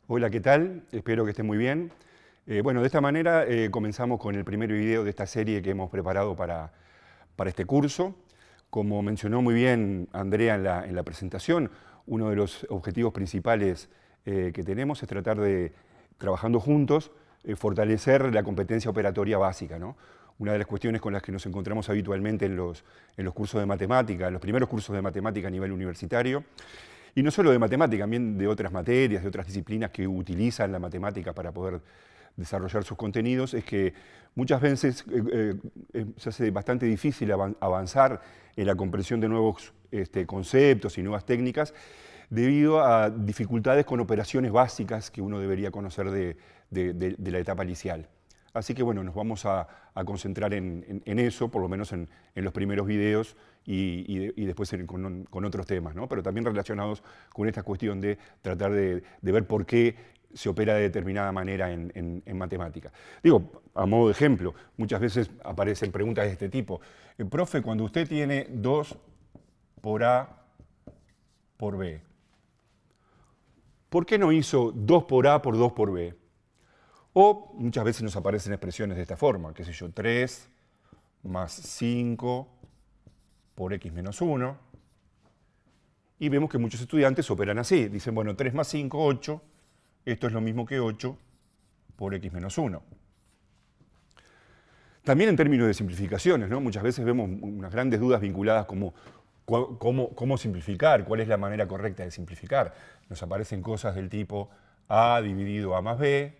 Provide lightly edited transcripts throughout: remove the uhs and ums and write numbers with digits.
Hola, ¿qué tal? Espero que estén muy bien. Bueno, de esta manera comenzamos con el primer video de esta serie que hemos preparado para este curso. Como mencionó muy bien Andrea en la presentación, uno de los objetivos principales que tenemos es tratar de, trabajando juntos, fortalecer la competencia operatoria básica, ¿no? Una de las cuestiones con las que nos encontramos habitualmente en los cursos de matemática, en los primeros cursos de matemática a nivel universitario, y no solo de matemática, también de otras materias, de otras disciplinas que utilizan la matemática para poder desarrollar sus contenidos, es que muchas veces se hace bastante difícil avanzar en la comprensión de nuevos conceptos y nuevas técnicas debido a dificultades con operaciones básicas que uno debería conocer de la etapa inicial. Así que bueno, nos vamos a concentrar en eso, por lo menos en los primeros videos y después con otros temas, ¿no? Pero también relacionados con esta cuestión de tratar de ver por qué se opera de determinada manera en matemática. Digo, a modo de ejemplo, muchas veces aparecen preguntas de este tipo. Profe, cuando usted tiene 2 por A por B, ¿por qué no hizo 2 por A por 2 por B? O muchas veces nos aparecen expresiones de esta forma, qué sé yo, 3 más 5 por x menos 1. Y vemos que muchos estudiantes operan así. Dicen, bueno, 3 más 5, 8. Esto es lo mismo que 8 por x menos 1. También en términos de simplificaciones, ¿no? Muchas veces vemos unas grandes dudas vinculadas como cómo simplificar, cuál es la manera correcta de simplificar. Nos aparecen cosas del tipo a dividido a más b,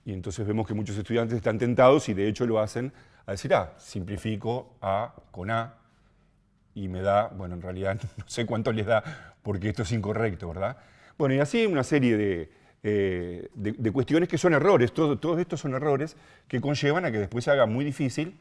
y entonces vemos que muchos estudiantes están tentados, y de hecho lo hacen, a decir, simplifico a con a, y me da, bueno, en realidad no sé cuánto les da, porque esto es incorrecto, ¿verdad? Bueno, y así una serie de cuestiones que son errores. Todos estos son errores que conllevan a que después se haga muy difícil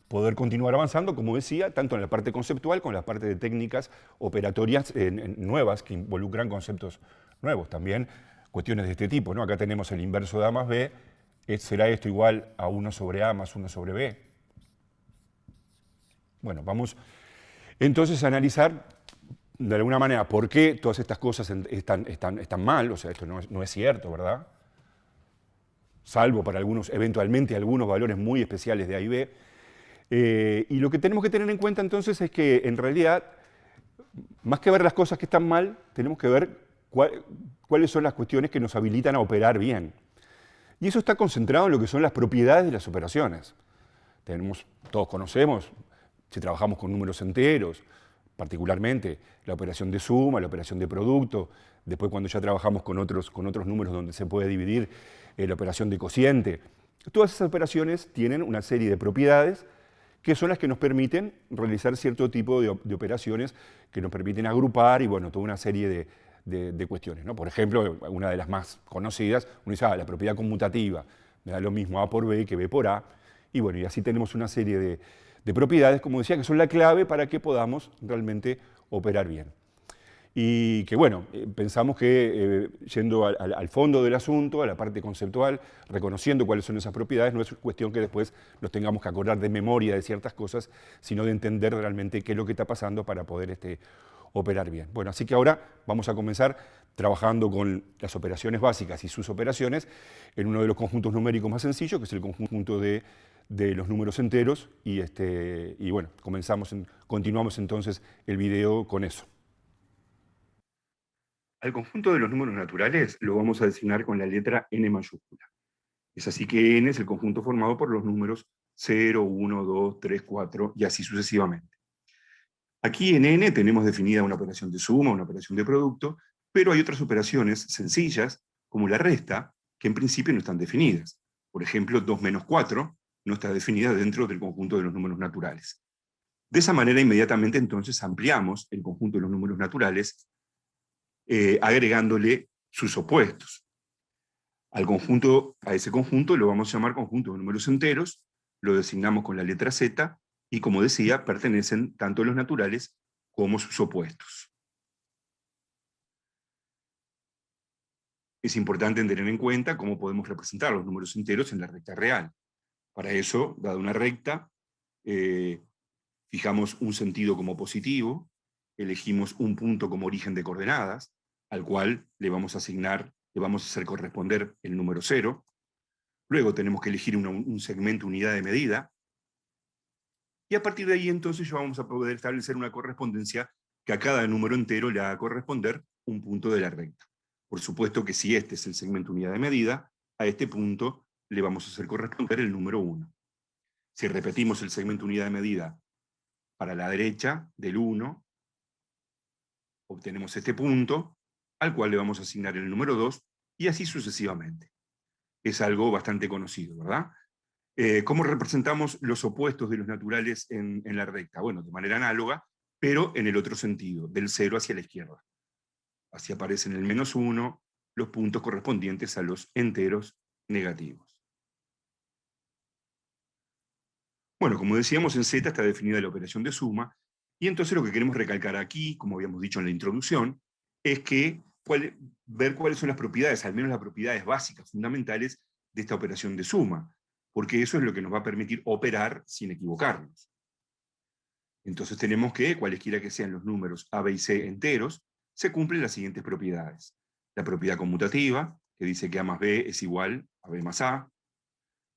poder continuar avanzando, como decía, tanto en la parte conceptual como en la parte de técnicas operatorias nuevas que involucran conceptos nuevos. También cuestiones de este tipo, ¿no? Acá tenemos el inverso de a más b, será esto igual a 1 sobre a más 1 sobre b. Bueno, vamos entonces a analizar de alguna manera por qué todas estas cosas están mal, o sea, esto no es cierto, ¿verdad? Salvo para algunos, eventualmente algunos valores muy especiales de A y B. Y lo que tenemos que tener en cuenta entonces es que en realidad, más que ver las cosas que están mal, tenemos que ver cuáles son las cuestiones que nos habilitan a operar bien. Y eso está concentrado en lo que son las propiedades de las operaciones. Todos conocemos, si trabajamos con números enteros, particularmente la operación de suma, la operación de producto, después cuando ya trabajamos con otros números donde se puede dividir, la operación de cociente. Todas esas operaciones tienen una serie de propiedades que son las que nos permiten realizar cierto tipo de operaciones que nos permiten agrupar y, bueno, toda una serie de cuestiones, ¿no? Por ejemplo, una de las más conocidas, uno dice, la propiedad conmutativa, me da lo mismo A por B que B por A, y bueno, y así tenemos una serie de propiedades, como decía, que son la clave para que podamos realmente operar bien. Y que bueno, pensamos que yendo al fondo del asunto, a la parte conceptual, reconociendo cuáles son esas propiedades, no es cuestión que después nos tengamos que acordar de memoria de ciertas cosas, sino de entender realmente qué es lo que está pasando para poder operar bien. Bueno, así que ahora vamos a comenzar trabajando con las operaciones básicas y sus operaciones en uno de los conjuntos numéricos más sencillos, que es el conjunto de los números enteros, y bueno, continuamos entonces el video con eso. Al conjunto de los números naturales lo vamos a designar con la letra n mayúscula. Es así que n es el conjunto formado por los números 0, 1, 2, 3, 4 y así sucesivamente. Aquí en n tenemos definida una operación de suma, una operación de producto, pero hay otras operaciones sencillas, como la resta, que en principio no están definidas. Por ejemplo, 2 menos 4 no está definida dentro del conjunto de los números naturales. De esa manera, inmediatamente entonces ampliamos el conjunto de los números naturales agregándole sus opuestos. A ese conjunto lo vamos a llamar conjunto de números enteros, lo designamos con la letra Z, y como decía, pertenecen tanto los naturales como sus opuestos. Es importante tener en cuenta cómo podemos representar los números enteros en la recta real. Para eso, dada una recta, fijamos un sentido como positivo, elegimos un punto como origen de coordenadas, al cual le vamos a hacer corresponder el número 0. Luego tenemos que elegir un segmento unidad de medida, y a partir de ahí entonces ya vamos a poder establecer una correspondencia que a cada número entero le haga corresponder un punto de la recta. Por supuesto que si este es el segmento unidad de medida, a este punto le vamos a hacer corresponder el número 1. Si repetimos el segmento unidad de medida para la derecha del 1, obtenemos este punto, al cual le vamos a asignar el número 2, y así sucesivamente. Es algo bastante conocido, ¿verdad? ¿Cómo representamos los opuestos de los naturales en la recta? Bueno, de manera análoga, pero en el otro sentido, del 0 hacia la izquierda. Así aparecen el -1, los puntos correspondientes a los enteros negativos. Bueno, como decíamos, en Z está definida la operación de suma, y entonces lo que queremos recalcar aquí, como habíamos dicho en la introducción, es que ver cuáles son las propiedades, al menos las propiedades básicas, fundamentales, de esta operación de suma, porque eso es lo que nos va a permitir operar sin equivocarnos. Entonces tenemos que, cualesquiera que sean los números A, B y C enteros, se cumplen las siguientes propiedades. La propiedad conmutativa, que dice que A más B es igual a B más A.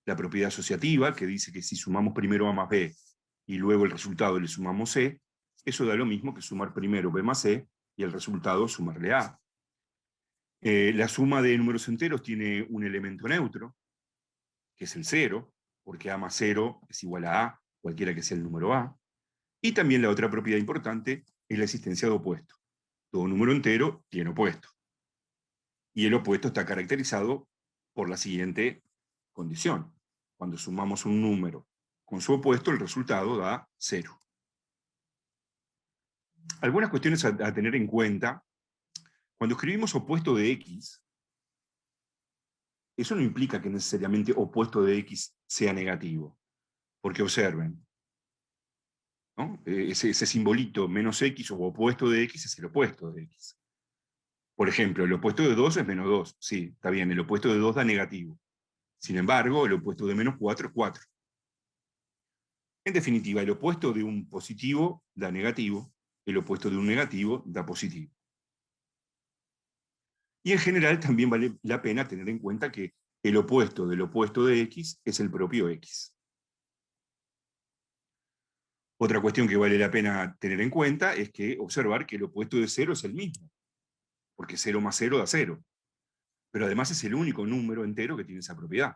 La propiedad asociativa, que dice que si sumamos primero A más B y luego el resultado le sumamos C, eso da lo mismo que sumar primero B más C y el resultado sumarle A. La suma de números enteros tiene un elemento neutro, que es el 0, porque A más 0 es igual a A, cualquiera que sea el número A. Y también la otra propiedad importante es la existencia de opuesto. Todo número entero tiene opuesto. Y el opuesto está caracterizado por la siguiente condición. Cuando sumamos un número con su opuesto, el resultado da 0. Algunas cuestiones a tener en cuenta. Cuando escribimos opuesto de x, eso no implica que necesariamente opuesto de x sea negativo. Porque observen, ¿no? Ese simbolito menos x o opuesto de x es el opuesto de x. Por ejemplo, el opuesto de 2 es menos 2. Sí, está bien, el opuesto de 2 da negativo. Sin embargo, el opuesto de menos 4 es 4. En definitiva, el opuesto de un positivo da negativo, el opuesto de un negativo da positivo. Y en general también vale la pena tener en cuenta que el opuesto del opuesto de x es el propio x. Otra cuestión que vale la pena tener en cuenta es que observar que el opuesto de 0 es el mismo, porque 0 más 0 da 0. Pero además es el único número entero que tiene esa propiedad.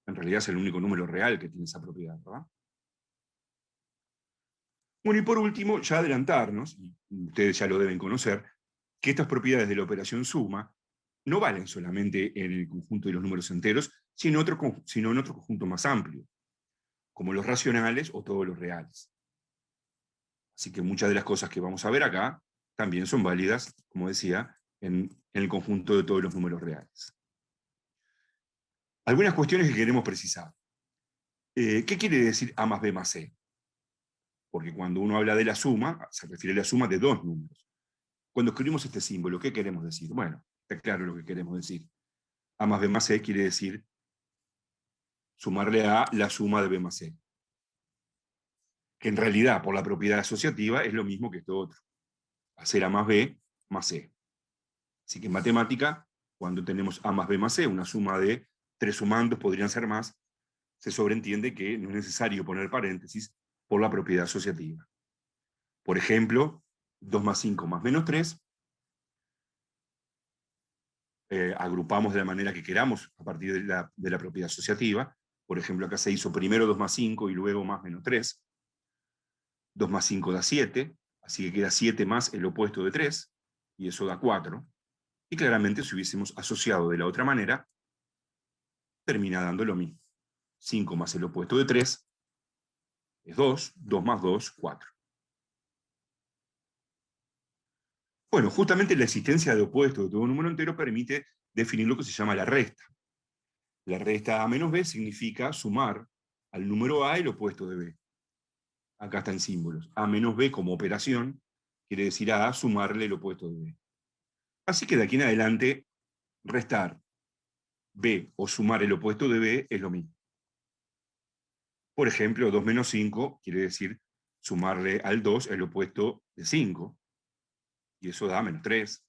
En realidad es el único número real que tiene esa propiedad, ¿verdad? Bueno, y por último, ya adelantarnos, y ustedes ya lo deben conocer, que estas propiedades de la operación suma no valen solamente en el conjunto de los números enteros, sino en otro conjunto más amplio, como los racionales o todos los reales. Así que muchas de las cosas que vamos a ver acá también son válidas, como decía, en el conjunto de todos los números reales. Algunas cuestiones que queremos precisar. ¿Qué quiere decir A más B más C? Porque cuando uno habla de la suma, se refiere a la suma de dos números. Cuando escribimos este símbolo, ¿qué queremos decir? Bueno, está claro lo que queremos decir. A más B más C quiere decir sumarle a la suma de B más C. Que en realidad, por la propiedad asociativa, es lo mismo que esto otro. Hacer A más B más C. Así que en matemática, cuando tenemos A más B más C, una suma de tres sumandos, podrían ser más, se sobreentiende que no es necesario poner paréntesis por la propiedad asociativa. Por ejemplo, 2 más 5 más menos 3, agrupamos de la manera que queramos a partir de la propiedad asociativa. Por ejemplo, acá se hizo primero 2 más 5 y luego más menos 3. 2 más 5 da 7, así que queda 7 más el opuesto de 3, y eso da 4. Y claramente si hubiésemos asociado de la otra manera, termina dando lo mismo. 5 más el opuesto de 3 es 2, 2 más 2, 4. Bueno, justamente la existencia de opuestos de todo número entero permite definir lo que se llama la resta. La resta A menos B significa sumar al número A el opuesto de B. Acá están símbolos. A menos B como operación quiere decir a sumarle el opuesto de B. Así que de aquí en adelante, restar B o sumar el opuesto de B es lo mismo. Por ejemplo, 2 menos 5 quiere decir sumarle al 2 el opuesto de 5, y eso da menos 3.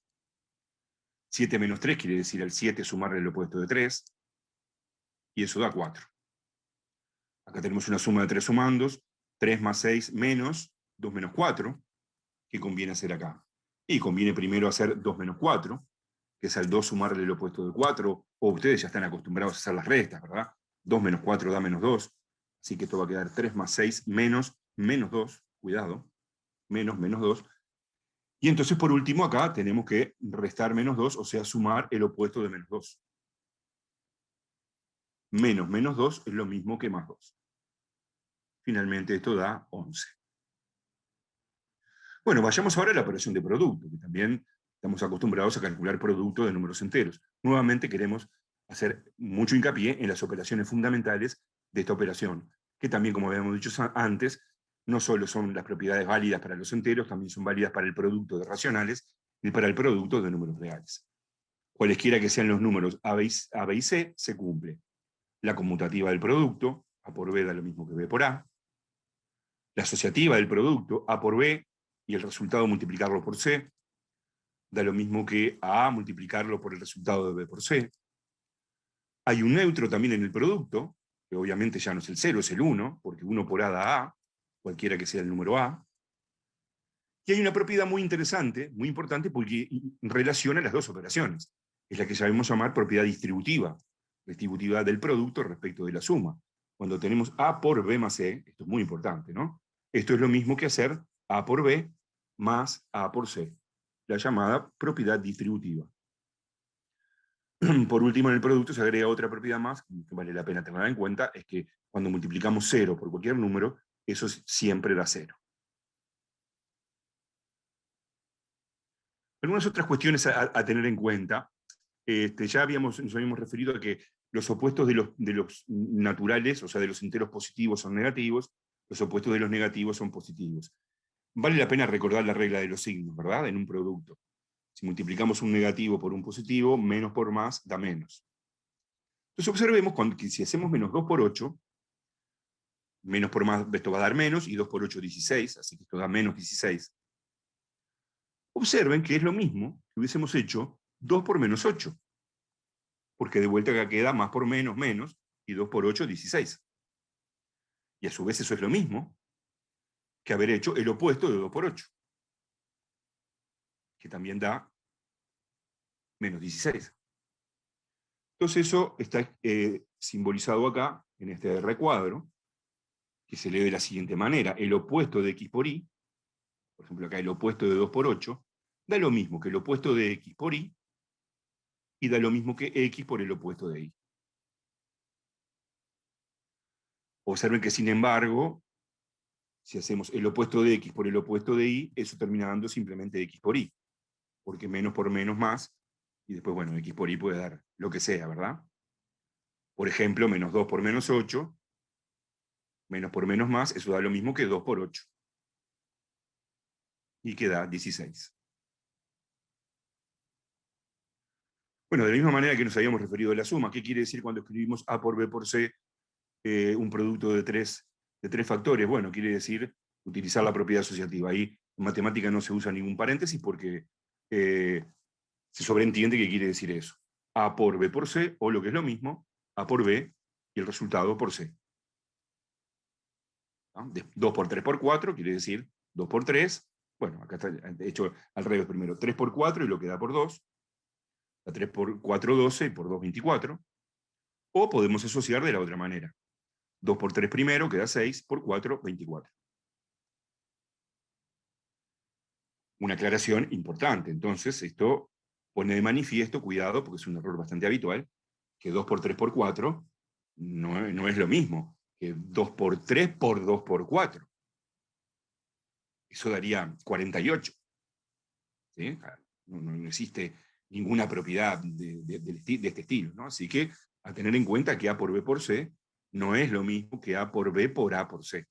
7 menos 3 quiere decir al 7 sumarle el opuesto de 3, y eso da 4. Acá tenemos una suma de 3 sumandos, 3 más 6 menos 2 menos 4, que conviene hacer acá. Y conviene primero hacer 2 menos 4, que es al 2 sumarle el opuesto de 4, o ustedes ya están acostumbrados a hacer las restas, ¿verdad? 2 menos 4 da menos 2, así que esto va a quedar 3 más 6 menos menos 2, cuidado, menos menos 2. Y entonces, por último, acá tenemos que restar menos 2, o sea, sumar el opuesto de menos 2. Menos menos 2 es lo mismo que más 2. Finalmente, esto da 11. Bueno, vayamos ahora a la operación de producto, que también estamos acostumbrados a calcular producto de números enteros. Nuevamente queremos hacer mucho hincapié en las operaciones fundamentales de esta operación, que también, como habíamos dicho antes, no solo son las propiedades válidas para los enteros, también son válidas para el producto de racionales y para el producto de números reales. Cualesquiera que sean los números A, B y C, se cumple. La conmutativa del producto, A por B da lo mismo que B por A. La asociativa del producto, A por B, y el resultado multiplicarlo por C, da lo mismo que A multiplicarlo por el resultado de B por C. Hay un neutro también en el producto, que obviamente ya no es el 0, es el 1, porque 1 por A da A, cualquiera que sea el número A. Y hay una propiedad muy interesante, muy importante, porque relaciona las dos operaciones. Es la que sabemos llamar propiedad distributiva del producto respecto de la suma. Cuando tenemos A por B más C, esto es muy importante, ¿no? Esto es lo mismo que hacer A por B más A por C, la llamada propiedad distributiva. Por último, en el producto se agrega otra propiedad más, que vale la pena tenerla en cuenta, es que cuando multiplicamos 0 por cualquier número, eso siempre da 0. Algunas otras cuestiones a tener en cuenta. Ya nos habíamos referido a que los opuestos de los naturales, o sea, de los enteros positivos son negativos, los opuestos de los negativos son positivos. Vale la pena recordar la regla de los signos, ¿verdad? En un producto. Si multiplicamos un negativo por un positivo, menos por más da menos. Entonces observemos que si hacemos menos 2 por 8, menos por más, esto va a dar menos, y 2 por 8, 16, así que esto da menos 16. Observen que es lo mismo que hubiésemos hecho 2 por menos 8, porque de vuelta acá queda más por menos, menos, y 2 por 8, 16. Y a su vez eso es lo mismo que haber hecho el opuesto de 2 por 8, que también da menos 16. Entonces eso está simbolizado acá, en este recuadro, que se lee de la siguiente manera. El opuesto de x por y, por ejemplo acá el opuesto de 2 por 8, da lo mismo que el opuesto de x por y, y da lo mismo que x por el opuesto de y. Observen que, sin embargo, si hacemos el opuesto de x por el opuesto de y, eso termina dando simplemente x por y, porque menos por menos más, y después, bueno, x por y puede dar lo que sea, ¿verdad? Por ejemplo, menos 2 por menos 8, menos por menos más, eso da lo mismo que 2 por 8. Y queda 16. Bueno, de la misma manera que nos habíamos referido a la suma, ¿qué quiere decir cuando escribimos A por B por C, un producto de tres factores? Bueno, quiere decir utilizar la propiedad asociativa. Ahí en matemática no se usa ningún paréntesis porque se sobreentiende que quiere decir eso. A por B por C, o lo que es lo mismo, A por B y el resultado por C. 2 por 3 por 4 quiere decir 2 por 3. Bueno, acá está hecho al revés primero. 3 por 4 y lo que da por 2. A 3 por 4, 12 y por 2, 24. O podemos asociar de la otra manera. 2 por 3 primero queda 6, por 4, 24. Una aclaración importante. Entonces, esto pone de manifiesto, cuidado, porque es un error bastante habitual, que 2 por 3 por 4 no es lo mismo que 2 por 3 por 2 por 4. Eso daría 48. ¿Sí? No existe ninguna propiedad de este estilo, ¿no? Así que a tener en cuenta que A por B por C no es lo mismo que A por B por A por C.